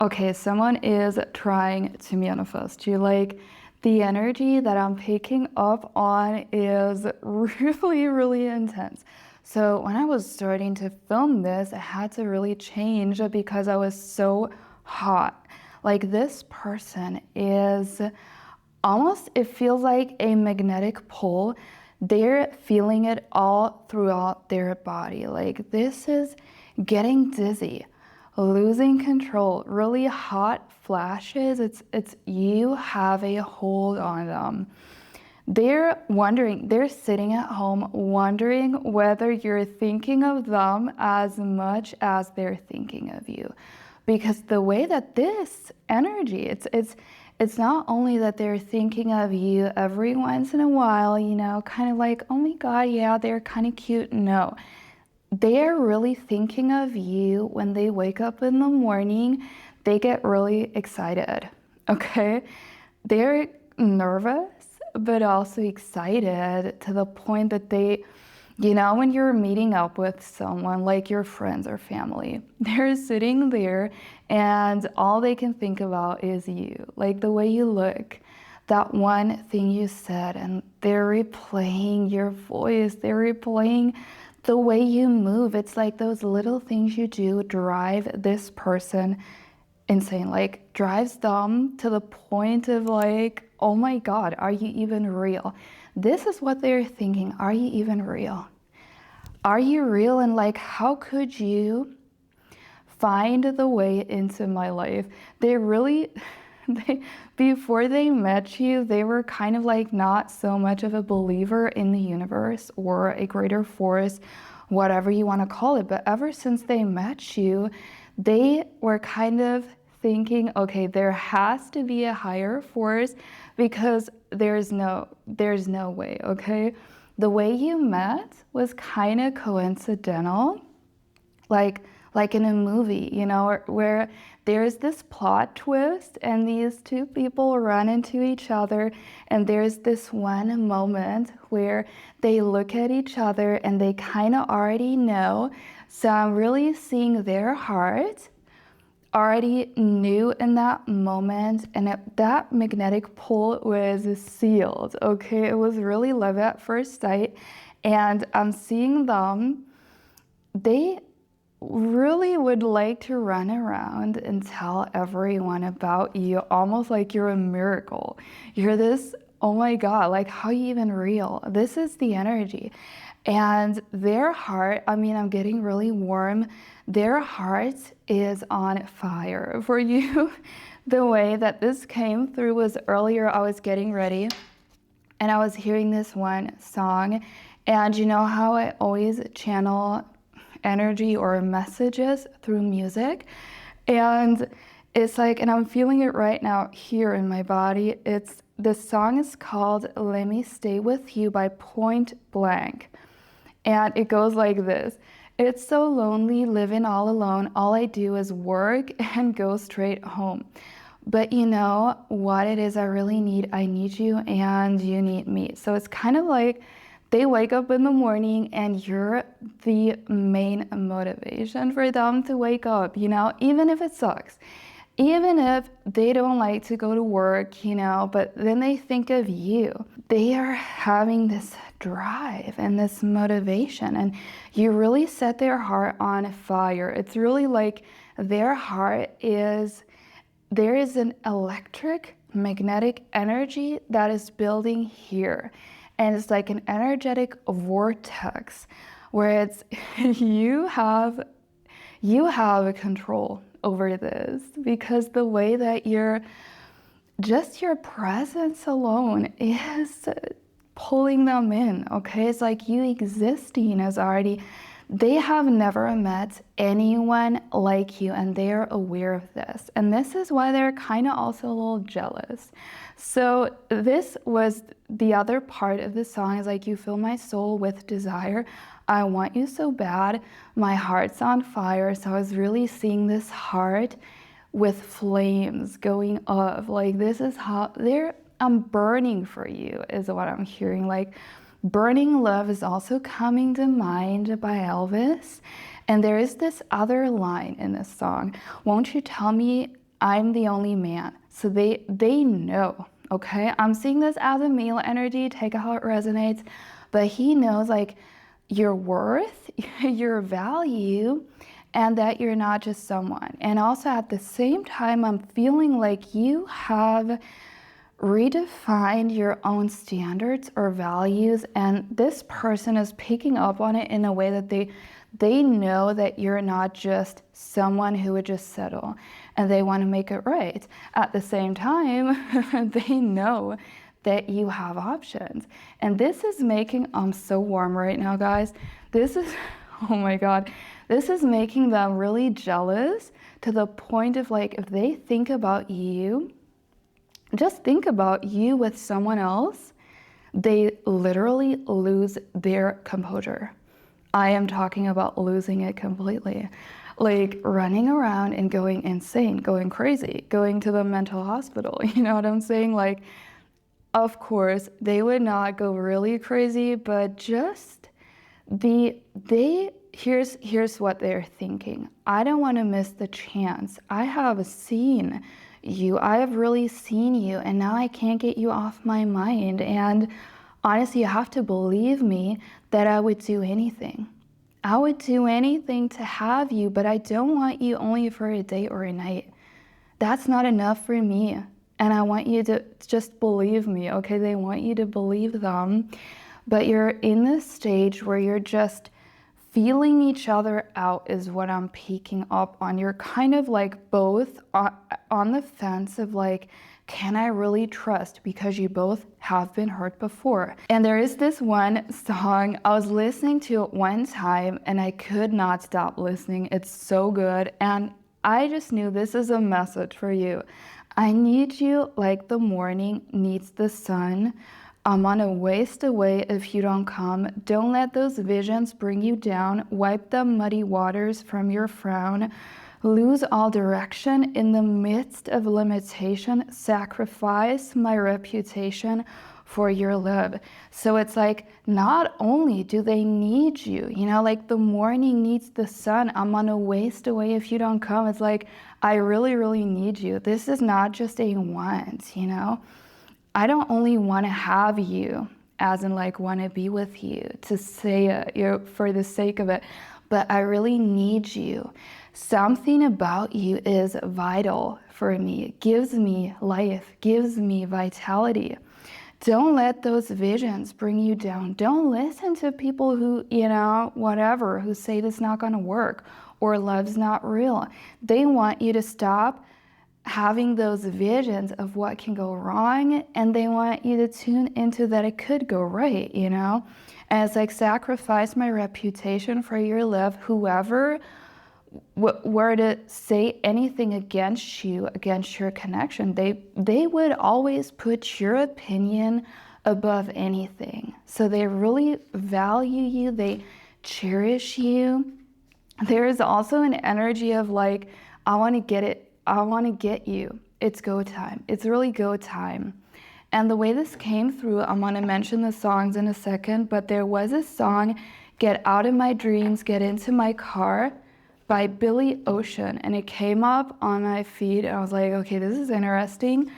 Okay, someone is trying to manifest you. Like the energy that I'm picking up on is really, really intense. So when I was starting to film this, I had to really change because I was so hot. Like this person is almost, it feels like a magnetic pull. They're feeling it all throughout their body. Like this is getting dizzy, losing control, really hot flashes. It's you have a hold on them. They're wondering, they're sitting at home wondering whether you're thinking of them as much as they're thinking of you. Because the way that this energy, it's not only that they're thinking of you every once in a while, kind of like, oh my God, yeah, they're kind of cute. No, they're really thinking of you when they wake up in the morning. They get really excited, okay? They're nervous, but also excited to the point that when you're meeting up with someone like your friends or family, they're sitting there and all they can think about is you, like the way you look, that one thing you said, and they're replaying your voice, they're replaying the way you move. It's like those little things you do drive this person insane, like drives them to the point of like, oh my God, are you even real? This is what they're thinking. Are you even real? Are you real? And like, how could you find the way into my life? They really, before they met you, they were kind of like not so much of a believer in the universe or a greater force, whatever you want to call it. But ever since they met you, they were kind of thinking, okay, there has to be a higher force because there's no way, okay? The way you met was kind of coincidental, like in a movie, where there's this plot twist and these two people run into each other, and there's this one moment where they look at each other and they kind of already know. So I'm really seeing their heart already knew in that moment, and that magnetic pull was sealed, okay? It was really love at first sight, and I'm seeing them. They really would like to run around and tell everyone about you, almost like you're a miracle. You're this, oh my God, like how are you even real? This is the energy. And their heart, I mean, I'm getting really warm. Their heart is on fire for you. The way that this came through was earlier, I was getting ready and I was hearing this one song. And you know how I always channel energy or messages through music? And it's like, and I'm feeling it right now here in my body. The song is called Let Me Stay With You by Point Blank. And it goes like this. It's so lonely living all alone. All I do is work and go straight home. But you know what it is I really need? I need you and you need me. So it's kind of like they wake up in the morning and you're the main motivation for them to wake up, even if it sucks. Even if they don't like to go to work, but then they think of you. They are having this drive and this motivation, and you really set their heart on fire. It's really like their heart there is an electric magnetic energy that is building here. And it's like an energetic vortex where it's you have a control over this, because the way that your presence alone is pulling them in, okay? It's like you existing as already, they have never met anyone like you, and they're aware of this. And this is why they're kind of also a little jealous. So this was the other part of the song, is like, you fill my soul with desire. I want you so bad. My heart's on fire. So I was really seeing this heart with flames going up. Like, this is how I'm burning for you, is what I'm hearing. Like, Burning Love is also coming to mind by Elvis. And there is this other line in this song. Won't you tell me I'm the only man. So they know, okay? I'm seeing this as a male energy, take it how it resonates, but he knows like your worth, your value, and that you're not just someone. And also at the same time, I'm feeling like you have redefined your own standards or values, and this person is picking up on it in a way that they know that you're not just someone who would just settle, and they want to make it right. At the same time, they know that you have options. And this is making, I'm so warm right now, guys. This is, oh my God, this is making them really jealous to the point of like, if they think about you, just think about you with someone else, they literally lose their composure. I am talking about losing it completely. Like running around and going insane, going crazy, going to the mental hospital. You know what I'm saying? Like, of course, they would not go really crazy, but just here's what they're thinking. I don't want to miss the chance. I have seen you. I have really seen you, and now I can't get you off my mind. And honestly, you have to believe me that I would do anything. I would do anything to have you, but I don't want you only for a day or a night. That's not enough for me. And I want you to just believe me, okay? They want you to believe them. But you're in this stage where you're just feeling each other out is what I'm picking up on. You're kind of like both on the fence of like, can I really trust? Because you both have been hurt before. And there is this one song, I was listening to it one time and I could not stop listening. It's so good. And I just knew this is a message for you. I need you like the morning needs the sun. I'm on a waste away if you don't come. Don't let those visions bring you down. Wipe the muddy waters from your frown. Lose all direction in the midst of limitation. Sacrifice my reputation for your love. So it's like, not only do they need you, you know, like the morning needs the sun. I'm on a waste away if you don't come. It's like, I really, really need you. This is not just a want, you know? I don't only want to have you, as in like want to be with you, to say it, you know, for the sake of it, but I really need you. Something about you is vital for me. It gives me life, gives me vitality. Don't let those visions bring you down. Don't listen to people who, you know, whatever, who say this is not going to work or love's not real. They want you to stop having those visions of what can go wrong, and they want you to tune into that it could go right, you know? And it's like, sacrifice my reputation for your love. Whoever were to say anything against you, against your connection, they would always put your opinion above anything. So they really value you, they cherish you. There is also an energy of like, I want to get you. It's go time. It's really go time. And the way this came through, I'm going to mention the songs in a second, but there was a song, Get Out of My Dreams, Get Into My Car, by Billy Ocean, and it came up on my feed, and I was like, okay, this is interesting,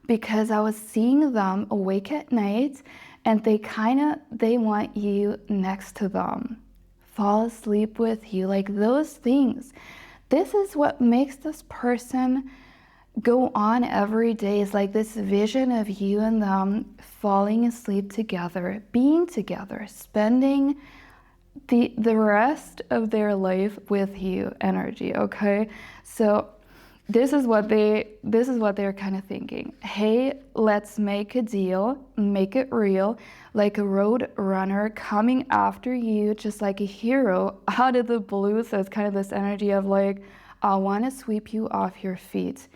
because I was seeing them awake at night, and they want you next to them, fall asleep with you, like those things. This is what makes this person go on every day, is like this vision of you and them falling asleep together, being together, spending the rest of their life with you energy, okay? So this is what they're kind of thinking. Hey, let's make a deal, make it real, like a road runner coming after you, just like a hero out of the blue. So it's kind of this energy of like, I want to sweep you off your feet.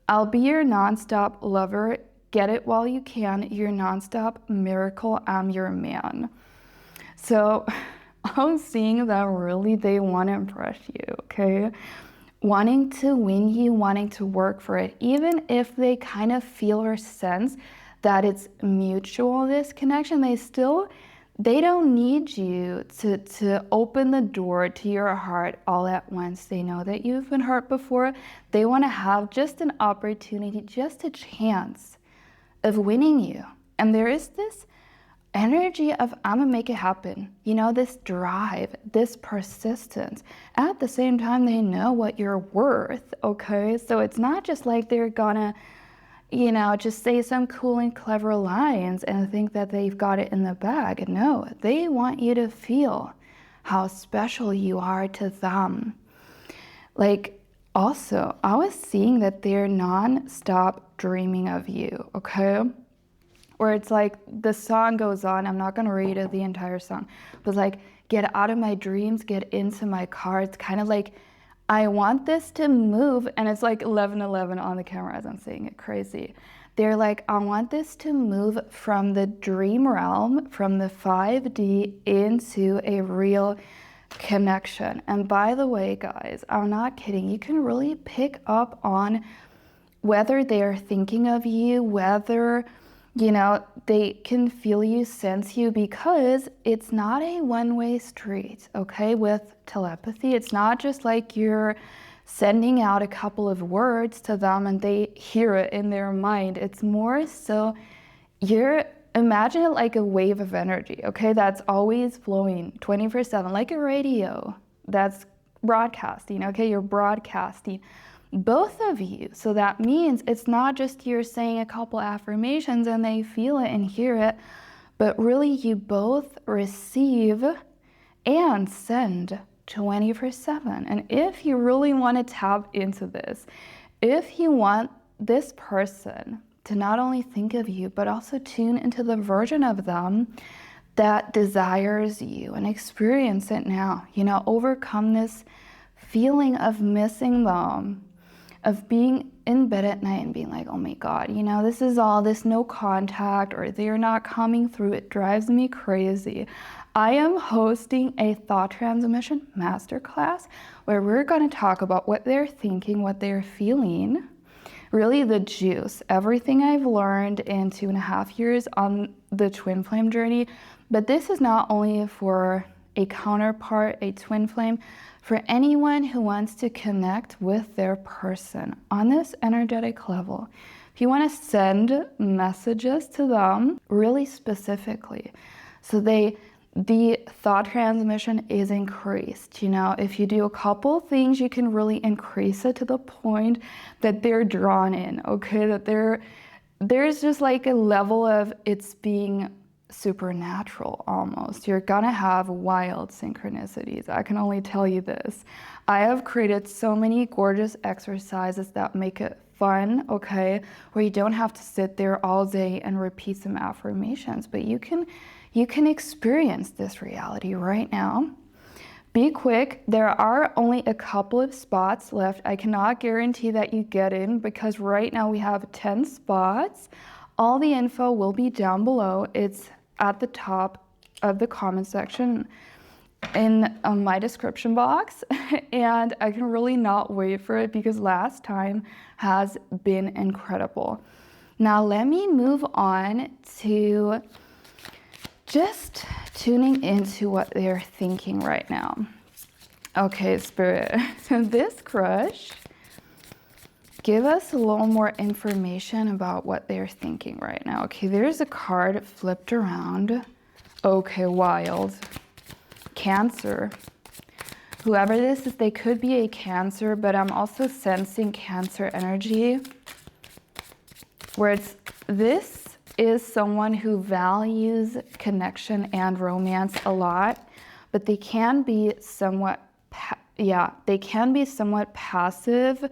I'll be your nonstop lover. Get it while you can. Your nonstop miracle. I'm your man. So I'm seeing that really they want to impress you, okay? Wanting to win you, wanting to work for it, even if they kind of feel or sense that it's mutual, this connection, They don't need you to open the door to your heart all at once. They know that you've been hurt before. They want to have just an opportunity, just a chance of winning you. And there is this energy of, I'm gonna make it happen. You know, this drive, this persistence. At the same time, they know what you're worth, okay? So it's not just like they're gonna, you know, just say some cool and clever lines and think that they've got it in the bag. No, they want you to feel how special you are to them. Like, also, I was seeing that they're non-stop dreaming of you, okay? Where it's like the song goes on, I'm not gonna read the entire song, but like, get out of my dreams, get into my car. It's kind of like, I want this to move, and it's like 11:11 on the camera as I'm saying it, crazy. They're like, I want this to move from the dream realm, from the 5D into a real connection. And by the way, guys, I'm not kidding. You can really pick up on whether they're thinking of you, whether, you know, they can feel you, sense you, because it's not a one-way street, okay? With telepathy, it's not just like you're sending out a couple of words to them and they hear it in their mind. It's more so imagine it like a wave of energy, okay? That's always flowing 24/7, like a radio that's broadcasting, okay? You're broadcasting both of you. So that means it's not just you're saying a couple affirmations and they feel it and hear it, but really you both receive and send 24/7. And if you really want to tap into this, if you want this person to not only think of you, but also tune into the version of them that desires you and experience it now, you know, overcome this feeling of missing them, of being in bed at night and being like, oh my God, you know, this is all this no contact, or they're not coming through. It drives me crazy. I am hosting a thought transmission masterclass where we're going to talk about what they're thinking, what they're feeling, really the juice, everything I've learned in 2.5 years on the twin flame journey. But this is not only for a counterpart, a twin flame, for anyone who wants to connect with their person on this energetic level. If you want to send messages to them really specifically, so the thought transmission is increased. You know, if you do a couple things, you can really increase it to the point that they're drawn in, okay? That there's just like a level of it's being supernatural almost. You're gonna have wild synchronicities. I can only tell you this. I have created so many gorgeous exercises that make it fun, okay? Where you don't have to sit there all day and repeat some affirmations, but you can experience this reality right now. Be quick. There are only a couple of spots left. I cannot guarantee that you get in because right now we have 10 spots. All the info will be down below. It's at the top of the comment section in my description box. And I can really not wait for it because last time has been incredible. Now let me move on to just tuning into what they're thinking right now. Okay, Spirit. So this crush, give us a little more information about what they're thinking right now. Okay, there's a card flipped around. Okay, wild. Cancer. Whoever this is, they could be a Cancer, but I'm also sensing Cancer energy where this is someone who values connection and romance a lot, but they can be somewhat passive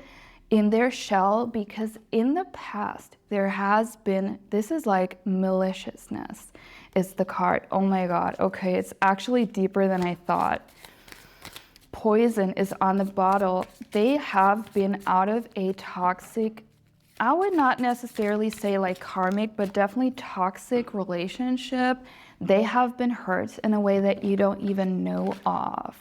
in their shell because in the past there has been, this is like maliciousness is the card. Oh my God. Okay, it's actually deeper than I thought. Poison is on the bottle. They have been out of a toxic, I would not necessarily say like karmic, but definitely toxic relationship. They have been hurt in a way that you don't even know of.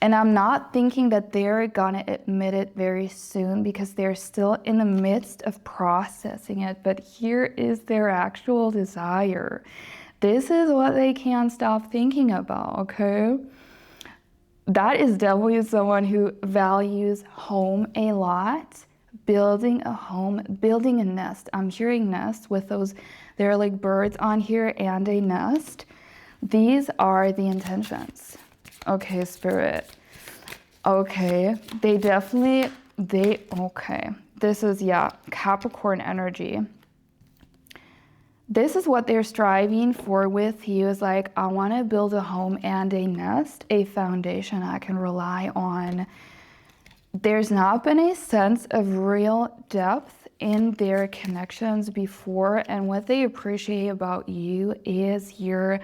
And I'm not thinking that they're gonna admit it very soon because they're still in the midst of processing it. But here is their actual desire. This is what they can't stop thinking about, okay? That is definitely someone who values home a lot. Building a home, building a nest. I'm hearing nest with those, there are like birds on here and a nest. These are the intentions. Okay, Spirit. Okay, okay. This is, yeah, Capricorn energy. This is what they're striving for with you, is like, I want to build a home and a nest, a foundation I can rely on. There's not been a sense of real depth in their connections before, and what they appreciate about you is your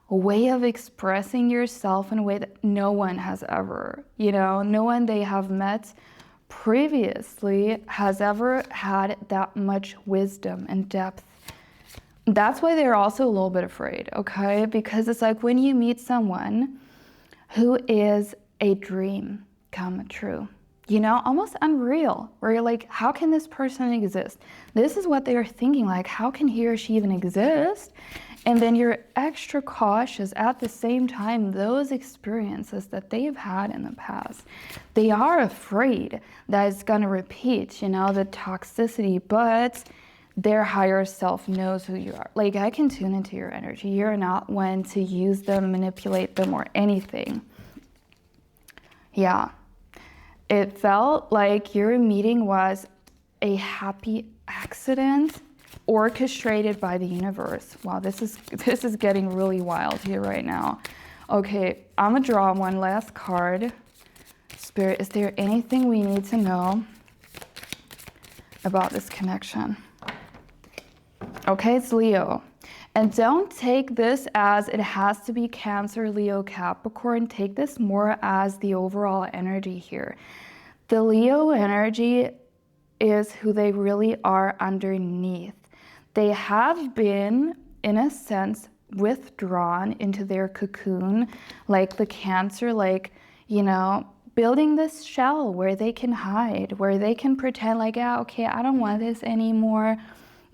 way of expressing yourself in a way that no one has ever, no one they have met previously has ever had that much wisdom and depth. That's why they're also a little bit afraid, okay? Because it's like when you meet someone who is a dream come true, almost unreal, where you're like, how can this person exist? This is what they're thinking, like, how can he or she even exist? And then you're extra cautious at the same time. Those experiences that they've had in the past, they are afraid that it's going to repeat, the toxicity, but their higher self knows who you are. Like, I can tune into your energy. You're not one to use them, manipulate them, or anything. Yeah. It felt like your meeting was a happy accident orchestrated by the universe. Wow, this is getting really wild here right now. Okay, I'm gonna draw one last card. Spirit, is there anything we need to know about this connection? Okay, it's Leo. And don't take this as it has to be Cancer, Leo, Capricorn. Take this more as the overall energy here. The Leo energy is who they really are underneath. They have been, in a sense, withdrawn into their cocoon, like the Cancer, building this shell where they can hide, where they can pretend like, yeah, okay, I don't want this anymore.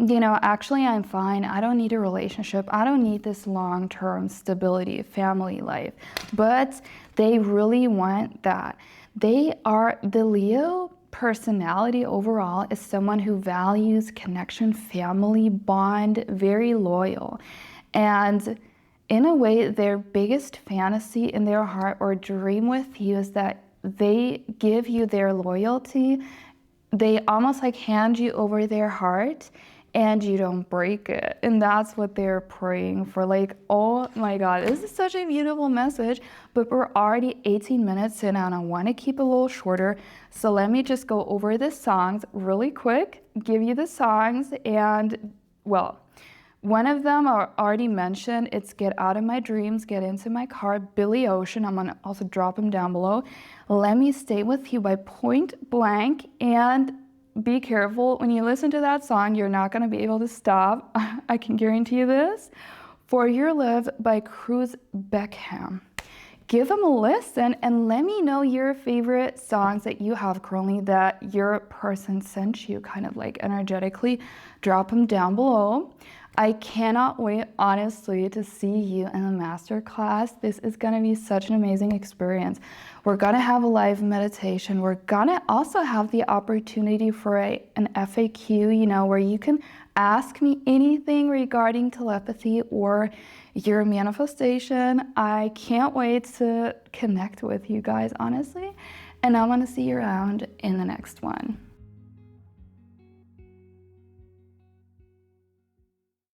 Actually, I'm fine. I don't need a relationship. I don't need this long-term stability, family life. But they really want that. The Leo personality overall is someone who values connection, family bond, very loyal. And in a way, their biggest fantasy in their heart or dream with you is that they give you their loyalty. They almost like hand you over their heart and you don't break it. And that's what they're praying for. Like, oh my God, this is such a beautiful message, but we're already 18 minutes in and I want to keep it a little shorter. So let me just go over the songs really quick, give you the songs, and well, one of them I already mentioned. It's Get Out of My Dreams, Get Into My Car, Billy Ocean. I'm gonna also drop him down below. Let Me Stay With You by Point Blank. And be careful, when you listen to that song, you're not gonna be able to stop. I can guarantee you this. For Your Love by Cruz Beckham. Give them a listen and let me know your favorite songs that you have currently that your person sent you, kind of like energetically. Drop them down below. I cannot wait, honestly, to see you in the masterclass. This is gonna be such an amazing experience. We're gonna have a live meditation. We're gonna also have the opportunity for an FAQ, where you can ask me anything regarding telepathy or your manifestation. I can't wait to connect with you guys, honestly. And I wanna see you around in the next one.